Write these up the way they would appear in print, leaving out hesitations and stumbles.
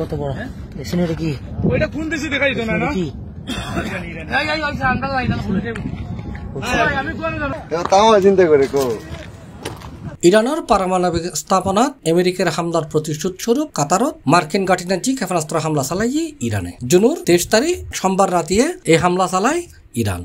কত বড় দেখছেন এটা কি? ওইটা কোন দেশে দেখাই তো না না কি চিন্তা করে কো ইরানের পারমাণবিক স্থাপনাত আমেরিকার হামলার প্রতিশোধ স্বরূপ কাতারত মার্কিন গাটিনাজি ক্ষেপণাস্ত্র হামলা চালাই ইরানে। জুনের 23 তারিখ সোমবার রাতিয়ে এই হামলা চালায় ইরান।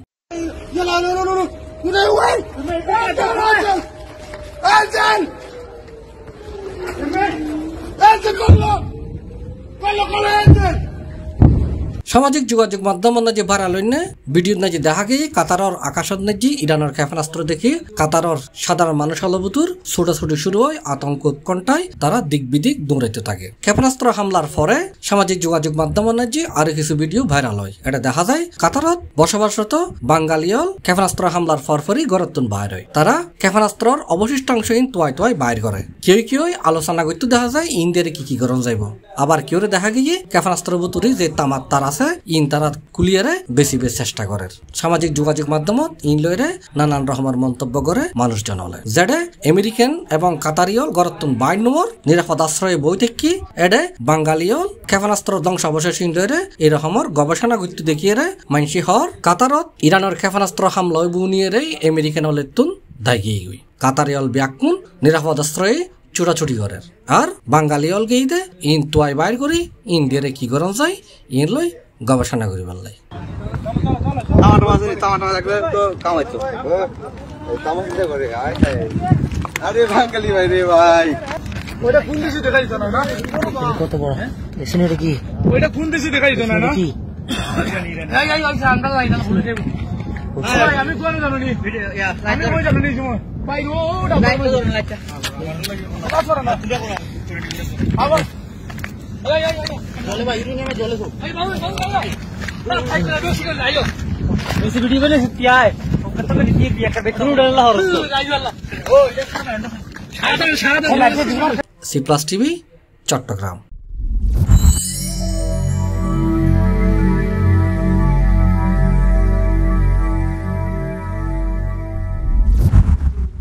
সামাজিক যোগাযোগ মাধ্যম নাজি ভাইরাল হইনে ভিডিও নাজি দেখা গিয়ে কাতারর আকাশত নাজি ইরানের ক্ষেপণাস্ত্র দেখি কাতারর সাধারণ মানুষ আলোবুতুর ছোটাছুটি শুরু হয়, আতঙ্ক উৎকণ্ঠায় তারা দিক বিদিক দৌড়াইতে থাকে। ক্ষেপণাস্ত্র হামলার পরে সামাজিক যোগাযোগ মাধ্যম নাজি আরো কিছু ভিডিও ভাইরাল হয়। এটা দেখা যায় কাতারত বসবাসরত বাঙালিয়ল ক্ষেপণাস্ত্র হামলার পরপরই গড়তুন বাইর হয়। তারা ক্ষেপণাস্ত্রর অবশিষ্টাংশ তোয়াই তোয়াই বাইর করে। কেউ আলোচনা করতে দেখা যায় ইন্ডিয়ারে কি করণ যাইব, আবার কেউ দেখা গিয়ে ক্ষেপণাস্ত্র বুতুরি যে তামার তার ইন তারা কুলিয়ারে বেশি চেষ্টা করে। সামাজিক যোগাযোগ মাধ্যমত ইন লইরে নানান রকমের মন্তব্য করে মানুষজন হলে যেডে আমেরিকান এবং কাতারিয়ল গরতুন 22 নম্বর নিরাপদ আশ্রয়ে বই থেকে এডে বাঙালিয়ল ক্ষেপণাস্ত্র ধ্বংসাবশেষ ইন লইরে এরকমের গবেষণা করতে দেখিয়ে মানসি হর কাতারত ইরানের ক্ষেপণাস্ত্র হামলায় বুনিয়ে আমেরিকান হলের তুন দাগিয়ে গই। কাতারিয়ল ব্যাকুন নিরাপদ আশ্রয়ে চুরাচুরি করে আর বাঙালি অল গেইদে ইন তোয়াই বাইর করি ইন্ডিয়ারে কি করন যায় ইন লই গবেষণা করি পারলাই। আরে বাঙালি ভাই রে ভাই, ওইটা কোন দেশে দেখাই তো না না কত বড় দেখছেন এটা কি? ওইটা কোন দেশে দেখাই তো না না কি আমি কোন জানি আমি কই জানি সময় ভাই ওটা আবার জলে ভাই ইরু নেমে জলে গো এই বাবু ভাই বেশি করে আইও বেশি ভিডিও বলে সত্যি আয় কত করে দিয়ে কি একটা বেকরু ডালা হরস ও এটা সারা C+ TV চট্টগ্রাম।